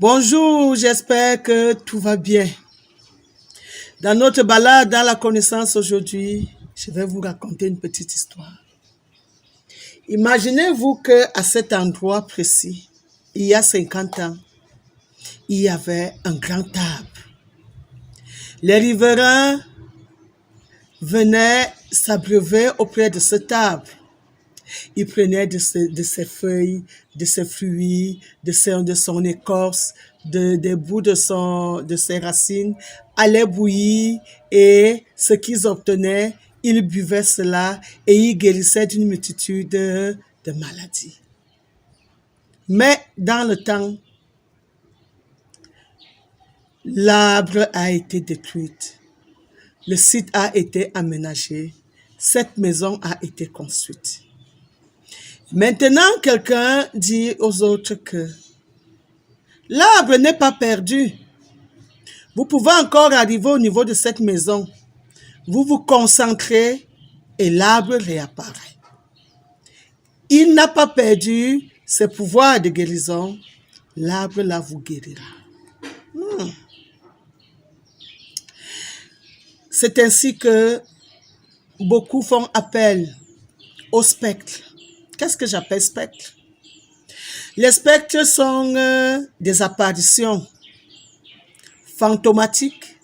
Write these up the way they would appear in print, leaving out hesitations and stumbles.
Bonjour, j'espère que tout va bien. Dans notre balade dans la connaissance aujourd'hui, je vais vous raconter une petite histoire. Imaginez-vous qu'à cet endroit précis, il y a 50 ans, il y avait un grand arbre. Les riverains venaient s'abreuver auprès de cet arbre. Ils prenaient de ses feuilles, de ses fruits, de son écorce, des bouts de ses racines, allaient bouillir et ce qu'ils obtenaient, ils buvaient cela et ils guérissaient d'une multitude de maladies. Mais dans le temps, l'arbre a été détruit, le site a été aménagé, cette maison a été construite. Maintenant, quelqu'un dit aux autres que l'arbre n'est pas perdu. Vous pouvez encore arriver au niveau de cette maison. Vous vous concentrez et l'arbre réapparaît. Il n'a pas perdu ses pouvoirs de guérison. L'arbre là vous guérira. C'est ainsi que beaucoup font appel au spectre. Qu'est-ce que j'appelle spectre? Les spectres sont des apparitions fantomatiques,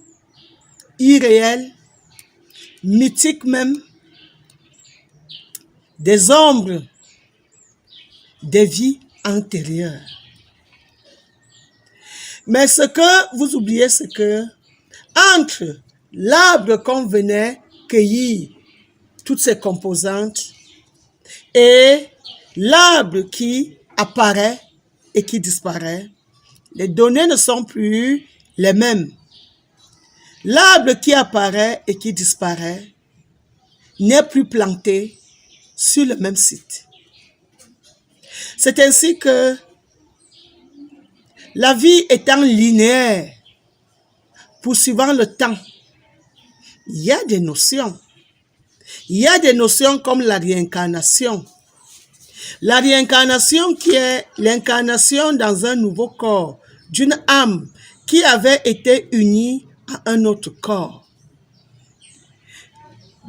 irréelles, mythiques même, des ombres des vies antérieures. Mais ce que vous oubliez, c'est que entre l'arbre qu'on venait cueillir, toutes ses composantes, et l'arbre qui apparaît et qui disparaît, les données ne sont plus les mêmes. L'arbre qui apparaît et qui disparaît n'est plus planté sur le même site. C'est ainsi que la vie étant linéaire, poursuivant le temps, il y a des notions. Il y a des notions comme la réincarnation. La réincarnation qui est l'incarnation dans un nouveau corps d'une âme qui avait été unie à un autre corps.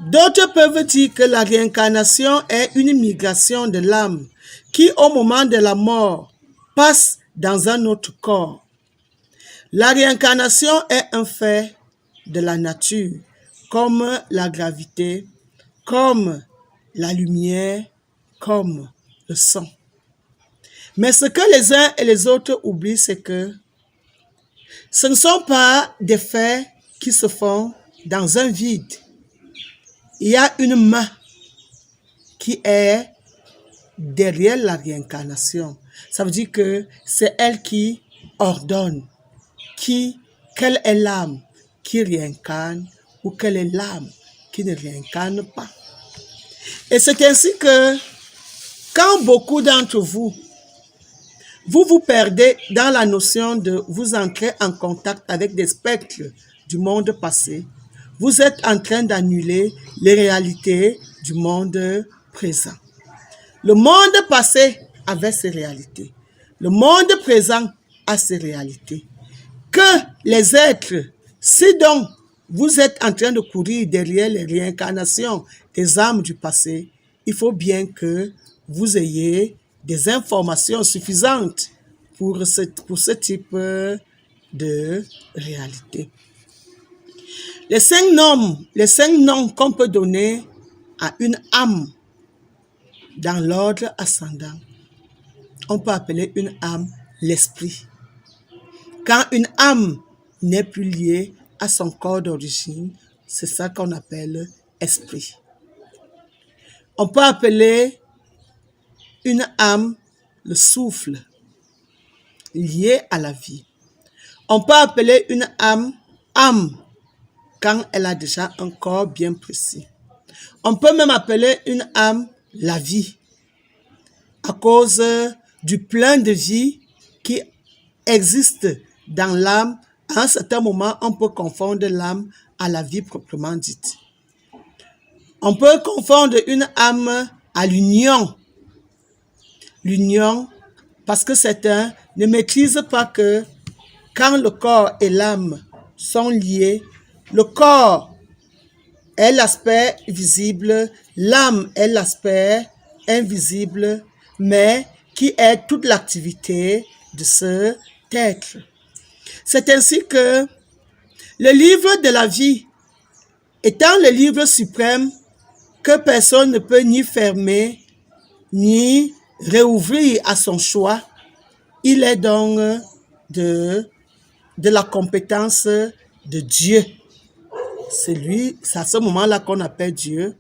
D'autres peuvent dire que la réincarnation est une migration de l'âme qui, au moment de la mort, passe dans un autre corps. La réincarnation est un fait de la nature, comme la gravité, comme la lumière, comme le son. Mais ce que les uns et les autres oublient, c'est que ce ne sont pas des faits qui se font dans un vide. Il y a une main qui est derrière la réincarnation. Ça veut dire que c'est elle qui ordonne, quelle est l'âme qui réincarne ou quelle est l'âme qui ne réincarne pas. Et c'est ainsi que quand beaucoup d'entre vous vous perdez dans la notion de vous entrer en contact avec des spectres du monde passé, vous êtes en train d'annuler les réalités du monde présent. Le monde passé avait ses réalités. Le monde présent a ses réalités. Que les êtres, si donc vous êtes en train de courir derrière les réincarnations des âmes du passé, il faut bien que vous ayez des informations suffisantes pour ce type de réalité. Les cinq noms qu'on peut donner à une âme dans l'ordre ascendant, on peut appeler une âme l'esprit. Quand une âme n'est plus liée à son corps d'origine, c'est ça qu'on appelle esprit. On peut appeler une âme le souffle, lié à la vie. On peut appeler une âme âme, quand elle a déjà un corps bien précis. On peut même appeler une âme la vie, à cause du plein de vie qui existe dans l'âme. À un certain moment, on peut confondre l'âme à la vie proprement dite. On peut confondre une âme à l'union. L'union, parce que certains ne maîtrisent pas que quand le corps et l'âme sont liés, le corps est l'aspect visible, l'âme est l'aspect invisible, mais qui est toute l'activité de cet être. C'est ainsi que le livre de la vie, étant le livre suprême que personne ne peut ni fermer, ni réouvrir à son choix, il est donc de la compétence de Dieu. C'est à ce moment-là qu'on appelle Dieu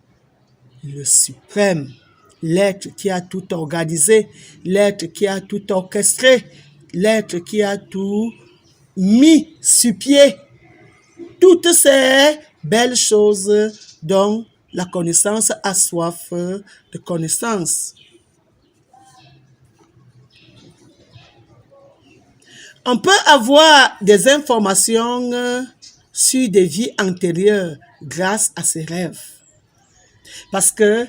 le suprême, l'être qui a tout organisé, l'être qui a tout orchestré, l'être qui a tout mis sur pied. Toutes ces belles choses dont la connaissance a soif de connaissance. On peut avoir des informations sur des vies antérieures grâce à ces rêves. Parce que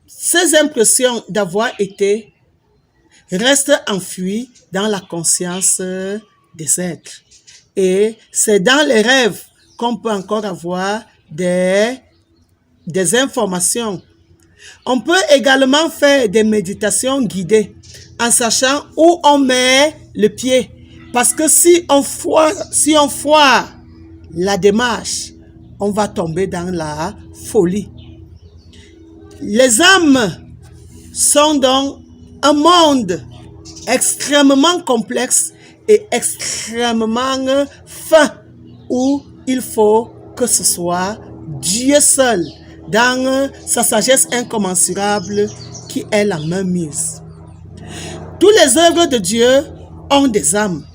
ces impressions d'avoir été restent enfouies dans la conscience des êtres. Et c'est dans les rêves qu'on peut encore avoir des informations. On peut également faire des méditations guidées en sachant où on met le pied. Parce que si on foire la démarche, on va tomber dans la folie. Les âmes sont donc un monde extrêmement complexe et extrêmement fin où il faut que ce soit Dieu seul, dans sa sagesse incommensurable, qui est la main mise. Tous les œuvres de Dieu ont des âmes.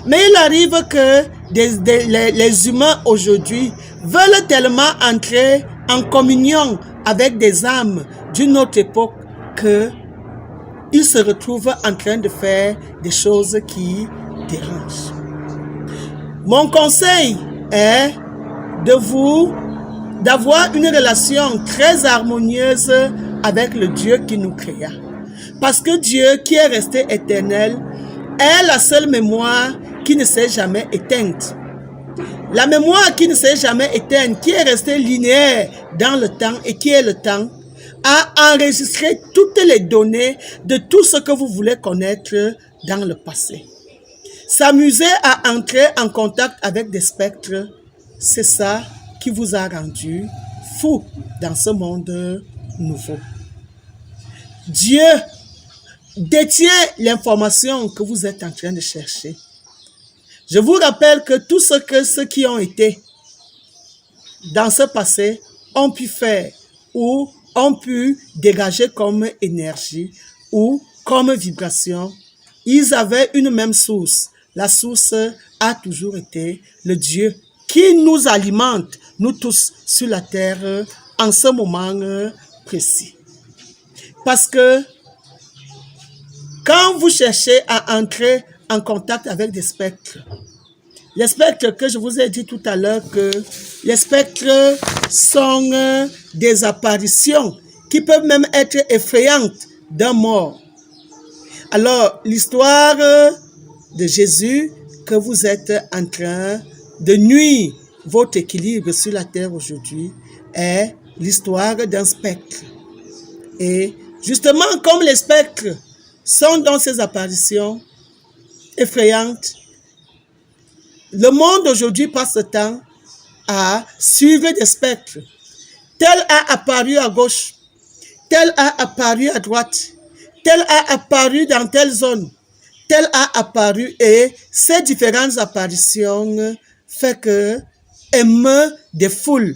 Mais il arrive que les humains aujourd'hui veulent tellement entrer en communion avec des âmes d'une autre époque qu'ils se retrouvent en train de faire des choses qui dérangent. Mon conseil est d'avoir une relation très harmonieuse avec le Dieu qui nous créa. Parce que Dieu, qui est resté éternel, est la seule mémoire qui ne s'est jamais éteinte. La mémoire qui ne s'est jamais éteinte, qui est restée linéaire dans le temps et qui est le temps, a enregistré toutes les données de tout ce que vous voulez connaître dans le passé. S'amuser à entrer en contact avec des spectres, c'est ça qui vous a rendu fou dans ce monde nouveau. Dieu détient l'information que vous êtes en train de chercher. Je vous rappelle que tout ce que ceux qui ont été dans ce passé ont pu faire ou ont pu dégager comme énergie ou comme vibration, ils avaient une même source. La source a toujours été le Dieu qui nous alimente, nous tous, sur la terre, en ce moment précis. Parce que quand vous cherchez à entrer en contact avec des spectres, les spectres que je vous ai dit tout à l'heure que les spectres sont des apparitions qui peuvent même être effrayantes d'un mort. Alors, l'histoire de Jésus que vous êtes en train de nuire votre équilibre sur la terre aujourd'hui est l'histoire d'un spectre. Et justement, comme les spectres sont dans ces apparitions effrayantes, le monde aujourd'hui passe le temps à suivre des spectres. Tel a apparu à gauche, tel a apparu à droite, tel a apparu dans telle zone, tel a apparu, et ces différentes apparitions font que émeut des foules.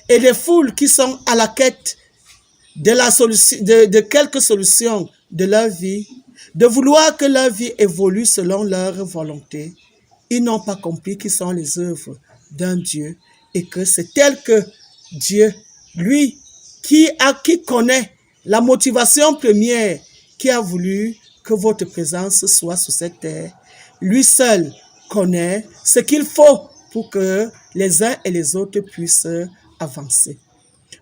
Et des foules qui sont à la quête de la solution, de quelques solutions de leur vie, de vouloir que leur vie évolue selon leur volonté. Ils n'ont pas compris qu'ils sont les œuvres d'un Dieu et que c'est tel que Dieu, lui, qui connaît la motivation première, qui a voulu que votre présence soit sur cette terre, lui seul connaît ce qu'il faut pour que les uns et les autres puissent avancer.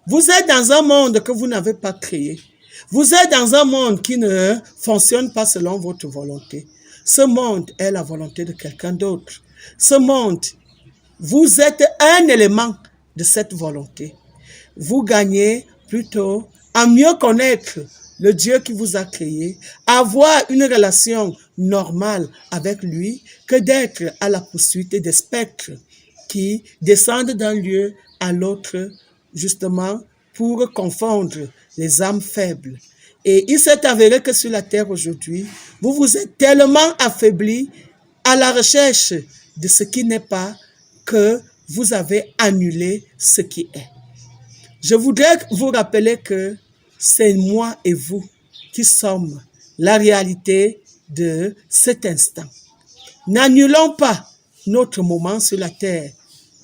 Vous êtes dans un monde que vous n'avez pas créé. Vous êtes dans un monde qui ne fonctionne pas selon votre volonté. Ce monde est la volonté de quelqu'un d'autre. Ce monde, vous êtes un élément de cette volonté. Vous gagnez plutôt à mieux connaître le Dieu qui vous a créé, avoir une relation normale avec lui, que d'être à la poursuite des spectres qui descendent d'un lieu à l'autre, justement pour confondre les âmes faibles. Et il s'est avéré que sur la terre aujourd'hui, vous vous êtes tellement affaiblis à la recherche de ce qui n'est pas que vous avez annulé ce qui est. Je voudrais vous rappeler que c'est moi et vous qui sommes la réalité de cet instant. N'annulons pas notre moment sur la terre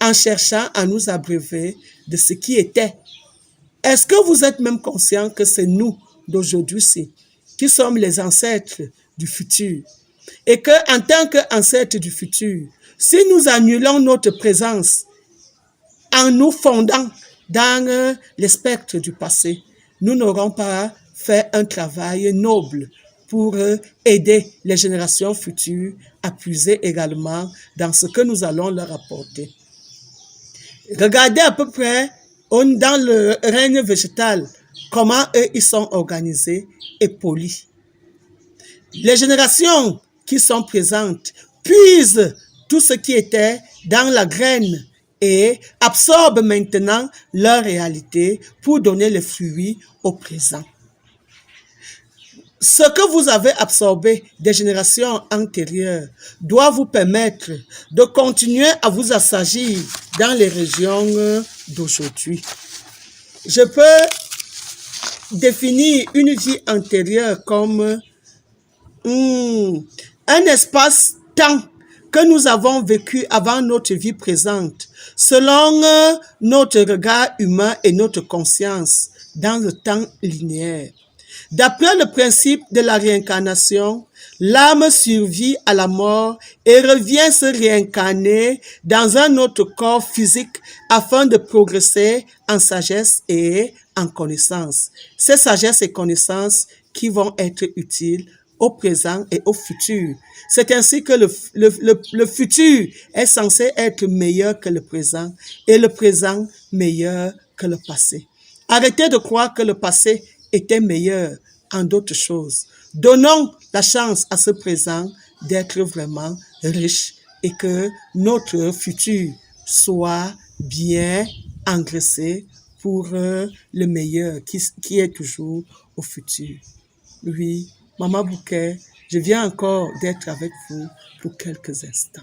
en cherchant à nous abreuver de ce qui était. Est-ce que vous êtes même conscient que c'est nous d'aujourd'hui-ci qui sommes les ancêtres du futur? Et que, en tant qu'ancêtres du futur, si nous annulons notre présence en nous fondant dans les spectres du passé, nous n'aurons pas fait un travail noble pour aider les générations futures à puiser également dans ce que nous allons leur apporter. Regardez à peu près dans le règne végétal comment eux ils sont organisés et polis. Les générations qui sont présentes puisent tout ce qui était dans la graine et absorbent maintenant leur réalité pour donner les fruits au présent. Ce que vous avez absorbé des générations antérieures doit vous permettre de continuer à vous assagir dans les régions d'aujourd'hui. Je peux définir une vie antérieure comme un espace-temps que nous avons vécu avant notre vie présente, selon notre regard humain et notre conscience dans le temps linéaire. D'après le principe de la réincarnation, l'âme survit à la mort et revient se réincarner dans un autre corps physique afin de progresser en sagesse et en connaissance. Ces sagesses et connaissances qui vont être utiles au présent et au futur. C'est ainsi que le futur est censé être meilleur que le présent et le présent meilleur que le passé. Arrêtez de croire que le passé était meilleur en d'autres choses. Donnons la chance à ce présent d'être vraiment riche et que notre futur soit bien engraissé pour le meilleur qui est toujours au futur. Oui, Maman Bouquet, je viens encore d'être avec vous pour quelques instants.